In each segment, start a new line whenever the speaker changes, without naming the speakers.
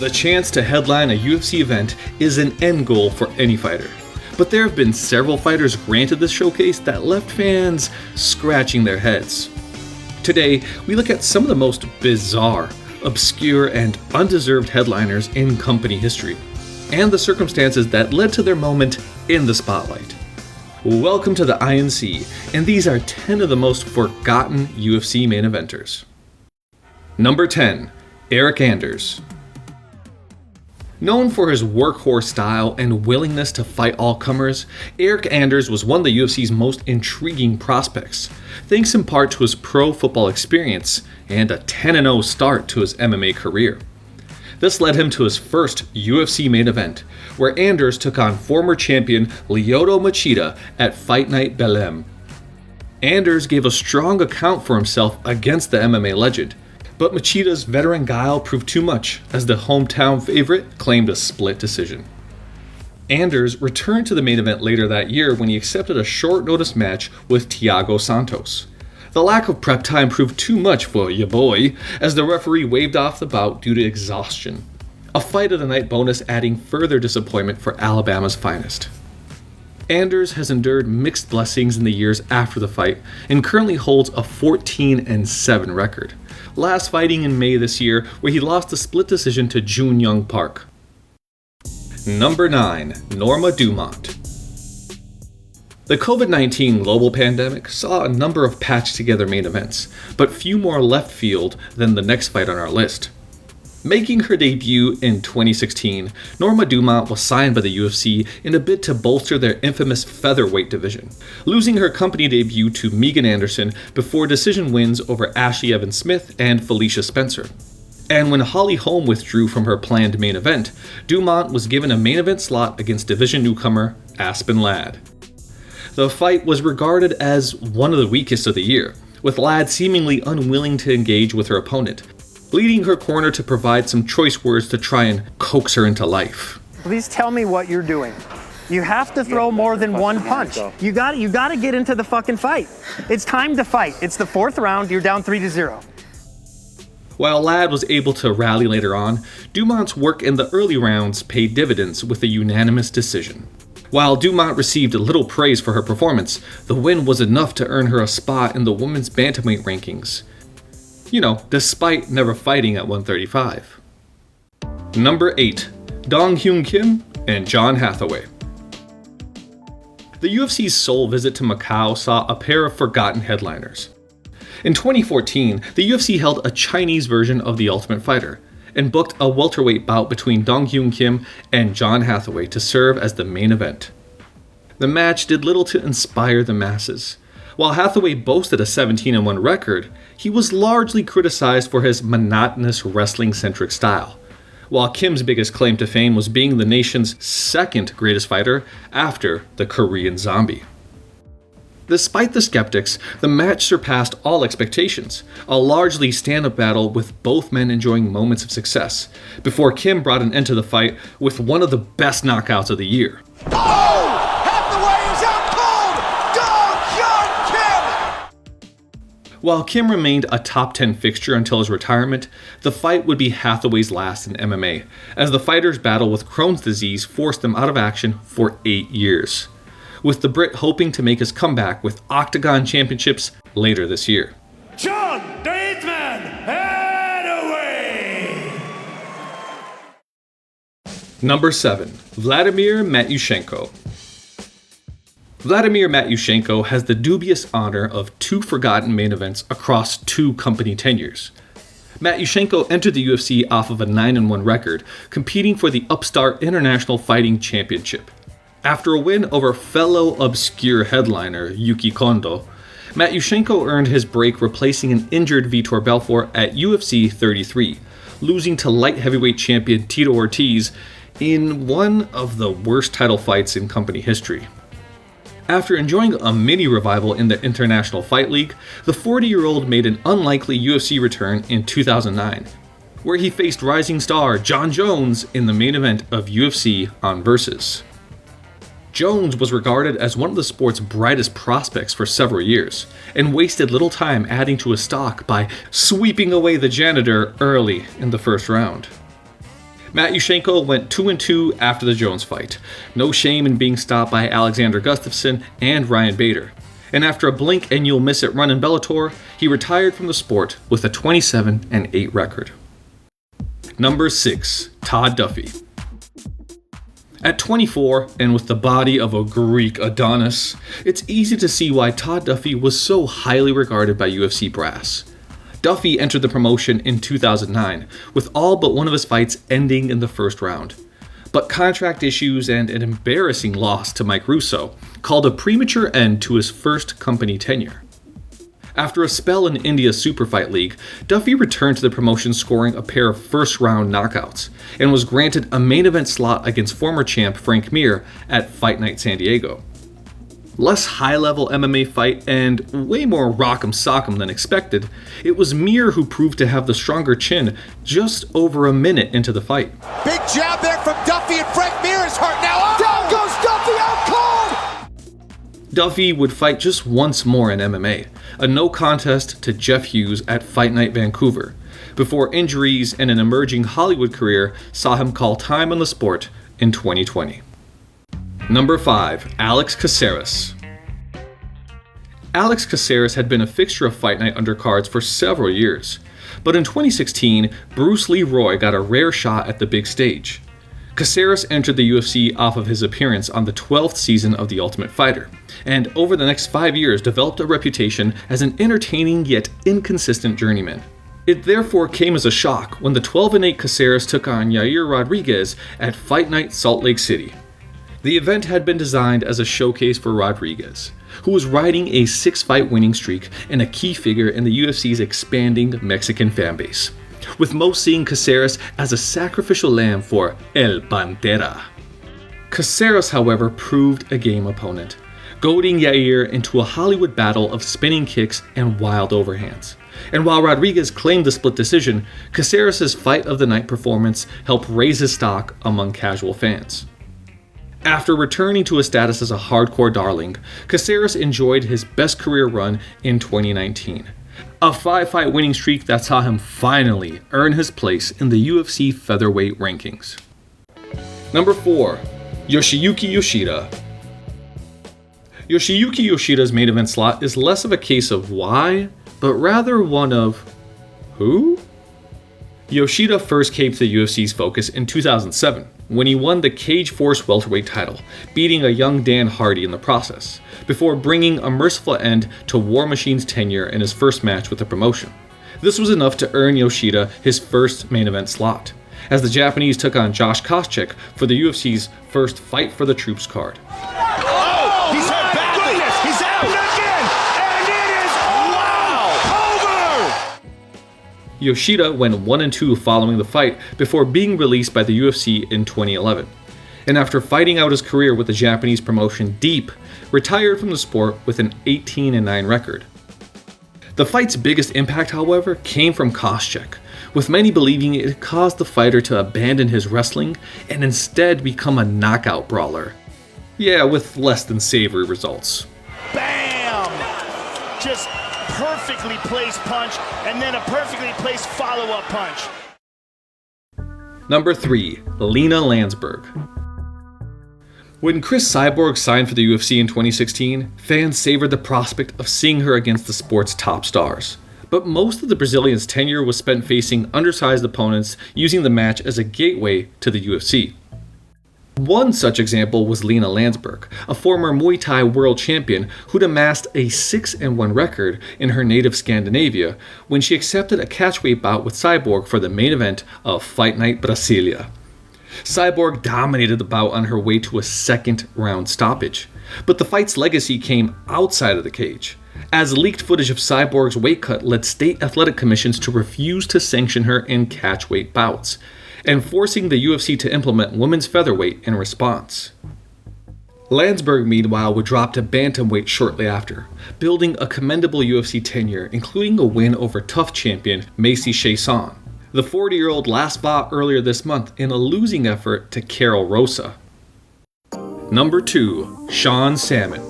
The chance to headline a UFC event is an end goal for any fighter. But there have been several fighters granted this showcase that left fans scratching their heads. Today, we look at some of the most bizarre, obscure, and undeserved headliners in company history, and the circumstances that led to their moment in the spotlight. Welcome to the INC, and these are 10 of the most forgotten UFC main eventers. Number 10. Eryk Anders. Known for his workhorse style and willingness to fight all comers, Eryk Anders was one of the UFC's most intriguing prospects, thanks in part to his pro football experience and a 10-0 start to his MMA career. This led him to his first UFC main event, where Anders took on former champion Lyoto Machida at Fight Night Belém. Anders gave a strong account for himself against the MMA legend, but Machida's veteran guile proved too much, as the hometown favorite claimed a split decision. Anders returned to the main event later that year when he accepted a short-notice match with Thiago Santos. The lack of prep time proved too much for ya boy, as the referee waved off the bout due to exhaustion. A fight of the night bonus adding further disappointment for Alabama's finest. Anders has endured mixed blessings in the years after the fight and currently holds a 14-7 record, last fighting in May this year where he lost a split decision to Jun Young Park. Number 9. Norma Dumont. The COVID-19 global pandemic saw a number of patched together main events, but few more left field than the next fight on our list. Making her debut in 2016, Norma Dumont was signed by the UFC in a bid to bolster their infamous featherweight division, losing her company debut to Megan Anderson before decision wins over Ashley Evans-Smith and Felicia Spencer. And when Holly Holm withdrew from her planned main event, Dumont was given a main event slot against division newcomer Aspen Ladd. The fight was regarded as one of the weakest of the year, with Ladd seemingly unwilling to engage with her opponent, leading her corner to provide some choice words to try and coax her into life.
Please tell me what you're doing. You have to throw more than one punch. You got to get into the fucking fight. It's time to fight. It's the fourth round. You're down 3-0.
While Ladd was able to rally later on, Dumont's work in the early rounds paid dividends with a unanimous decision. While Dumont received little praise for her performance, the win was enough to earn her a spot in the women's bantamweight rankings. Despite never fighting at 135. Number 8. Dong Hyun Kim and John Hathaway. The UFC's sole visit to Macau saw a pair of forgotten headliners. In 2014, the UFC held a Chinese version of The Ultimate Fighter, and booked a welterweight bout between Dong Hyun Kim and John Hathaway to serve as the main event. The match did little to inspire the masses. While Hathaway boasted a 17-1 record, he was largely criticized for his monotonous wrestling-centric style, while Kim's biggest claim to fame was being the nation's second greatest fighter after the Korean Zombie. Despite the skeptics, the match surpassed all expectations, a largely stand-up battle with both men enjoying moments of success, before Kim brought an end to the fight with one of the best knockouts of the year.
Oh! Hathaway is out cold! Dong Hyun Kim!
While Kim remained a top 10 fixture until his retirement, the fight would be Hathaway's last in MMA, as the fighter's battle with Crohn's disease forced him out of action for 8 years, with the Brit hoping to make his comeback with Octagon Championships later this year.
John Bateman Hathaway!
Number 7. Vladimir Matyushenko. Vladimir Matyushenko has the dubious honor of 2 forgotten main events across 2 company tenures. Matyushenko entered the UFC off of a 9-1 record, competing for the upstart International Fighting Championship. After a win over fellow obscure headliner Yuki Kondo, Matyushenko earned his break replacing an injured Vitor Belfort at UFC 33, losing to light heavyweight champion Tito Ortiz in one of the worst title fights in company history. After enjoying a mini revival in the International Fight League, the 40-year-old made an unlikely UFC return in 2009, where he faced rising star Jon Jones in the main event of UFC on Versus. Jones was regarded as one of the sport's brightest prospects for several years, and wasted little time adding to his stock by sweeping away the janitor early in the first round. Matyushenko went 2-2 after the Jones fight. No shame in being stopped by Alexander Gustafsson and Ryan Bader. And after a blink and you'll miss it run in Bellator, he retired from the sport with a 27-8 record. Number 6. Todd Duffy. At 24, and with the body of a Greek Adonis, it's easy to see why Todd Duffy was so highly regarded by UFC brass. Duffy entered the promotion in 2009, with all but one of his fights ending in the first round. But contract issues and an embarrassing loss to Mike Russo called a premature end to his first company tenure. After a spell in India's Superfight League, Duffy returned to the promotion scoring a pair of first-round knockouts, and was granted a main event slot against former champ Frank Mir at Fight Night San Diego. Less high-level MMA fight and way more rock'em sock'em than expected, it was Mir who proved to have the stronger chin just over a minute into the fight.
Big jab there from Duffy, and Frank Mir is hurt now. Oh! Down goes Duffy, out cold!
Duffy would fight just once more in MMA, a no contest to Jeff Hughes at Fight Night Vancouver, before injuries and an emerging Hollywood career saw him call time on the sport in 2020. Number 5. Alex Caceres. Alex Caceres had been a fixture of Fight Night undercards for several years, but in 2016, Bruce Lee Roy got a rare shot at the big stage. Caceres entered the UFC off of his appearance on the 12th season of The Ultimate Fighter, and over the next 5 years developed a reputation as an entertaining yet inconsistent journeyman. It therefore came as a shock when the 12-8 Caceres took on Yair Rodriguez at Fight Night Salt Lake City. The event had been designed as a showcase for Rodriguez, who was riding a 6-fight winning streak and a key figure in the UFC's expanding Mexican fanbase, with most seeing Caceres as a sacrificial lamb for El Pantera. Caceres, however, proved a game opponent, goading Yair into a Hollywood battle of spinning kicks and wild overhands. And while Rodriguez claimed the split decision, Caceres' fight of the night performance helped raise his stock among casual fans. After returning to his status as a hardcore darling, Caceres enjoyed his best career run in 2019. A 5-fight winning streak that saw him finally earn his place in the UFC featherweight rankings. Number 4. Yoshiyuki Yoshida. Yoshiyuki Yoshida's main event slot is less of a case of why, but rather one of who? Yoshida first came to the UFC's focus in 2007, when he won the Cage Force welterweight title, beating a young Dan Hardy in the process, before bringing a merciful end to War Machine's tenure in his first match with the promotion. This was enough to earn Yoshida his first main event slot, as the Japanese took on Josh Koscheck for the UFC's first Fight for the Troops card.
Oh, he's hurt badly. He's out again, and it is over.
Yoshida went 1-2 following the fight before being released by the UFC in 2011, and after fighting out his career with the Japanese promotion Deep, retired from the sport with an 18-9 record. The fight's biggest impact, however, came from Koscheck, with many believing it caused the fighter to abandon his wrestling and instead become a knockout brawler. Yeah, with less than savory results.
Bam! Just perfectly placed punch, and then a perfectly placed follow-up punch.
Number 3. Lena Landsberg. When Chris Cyborg signed for the UFC in 2016, fans savored the prospect of seeing her against the sport's top stars. But most of the Brazilian's tenure was spent facing undersized opponents, using the match as a gateway to the UFC. One such example was Lena Landsberg, a former Muay Thai world champion who'd amassed a 6-1 record in her native Scandinavia when she accepted a catchweight bout with Cyborg for the main event of Fight Night Brasilia. Cyborg dominated the bout on her way to a second-round stoppage, but the fight's legacy came outside of the cage, as leaked footage of Cyborg's weight cut led state athletic commissions to refuse to sanction her in catchweight bouts, and forcing the UFC to implement women's featherweight in response. Landsberg, meanwhile, would drop to bantamweight shortly after, building a commendable UFC tenure, including a win over tough champion Macy Chiasson. The 40-year-old last fought earlier this month in a losing effort to Carol Rosa. Number 2. Sean Salmon.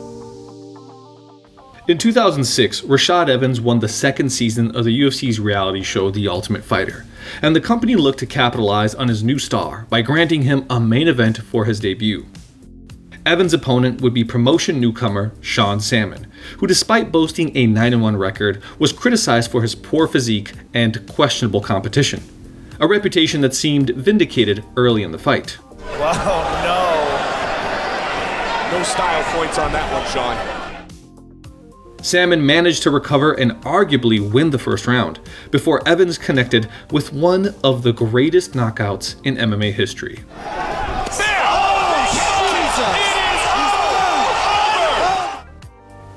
In 2006, Rashad Evans won the second season of the UFC's reality show The Ultimate Fighter, and the company looked to capitalize on his new star by granting him a main event for his debut. Evans' opponent would be promotion newcomer Sean Salmon, who despite boasting a 9-1 record, was criticized for his poor physique and questionable competition, a reputation that seemed vindicated early in the fight.
Wow, no. No style points on that one, Sean.
Salmon managed to recover and arguably win the first round, before Evans connected with one of the greatest knockouts in MMA history.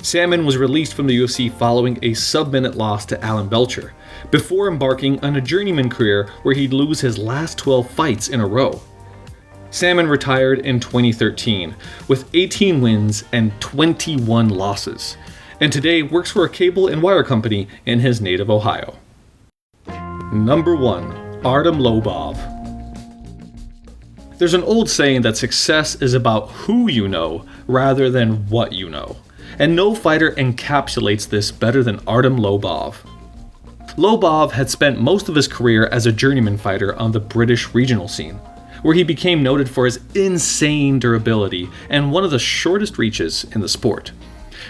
Salmon was released from the UFC following a sub-minute loss to Alan Belcher, before embarking on a journeyman career where he'd lose his last 12 fights in a row. Salmon retired in 2013 with 18 wins and 21 losses, and today works for a cable and wire company in his native Ohio. Number 1. Artem Lobov. There's an old saying that success is about who you know rather than what you know, and no fighter encapsulates this better than Artem Lobov. Lobov had spent most of his career as a journeyman fighter on the British regional scene, where he became noted for his insane durability and one of the shortest reaches in the sport.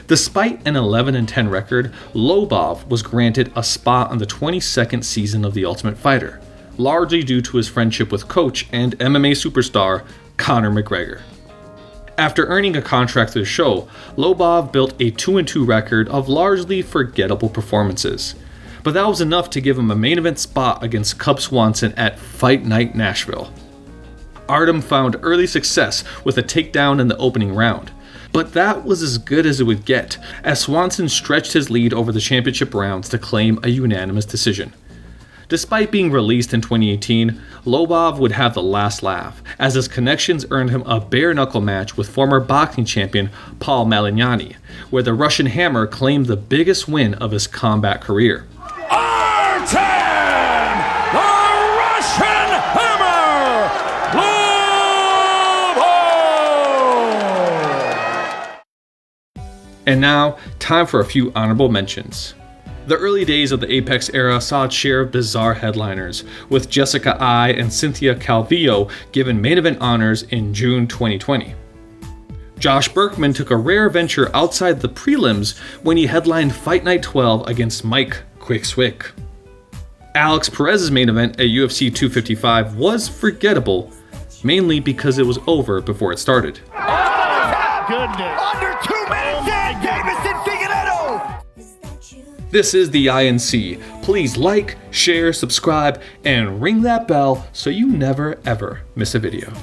Despite an 11-10 record, Lobov was granted a spot on the 22nd season of The Ultimate Fighter, largely due to his friendship with coach and MMA superstar Conor McGregor. After earning a contract through the show, Lobov built a 2-2 record of largely forgettable performances, but that was enough to give him a main event spot against Cub Swanson at Fight Night Nashville. Artem found early success with a takedown in the opening round, but that was as good as it would get, as Swanson stretched his lead over the championship rounds to claim a unanimous decision. Despite being released in 2018, Lobov would have the last laugh, as his connections earned him a bare-knuckle match with former boxing champion Paul Malignani, where the Russian Hammer claimed the biggest win of his combat career.
Artem, the Russian Hammer, Lobov!
And now, time for a few honorable mentions. The early days of the Apex era saw its share of bizarre headliners, with Jessica Ai and Cynthia Calvillo given main event honors in June 2020. Josh Berkman took a rare venture outside the prelims when he headlined Fight Night 12 against Mike Quick Swick. Alex Perez's main event at UFC 255 was forgettable, mainly because it was over before it started.
Oh, goodness.
Under 2 minutes in, Davison Figueiredo!
This is the INC. Please like, share, subscribe, and ring that bell so you never ever miss a video.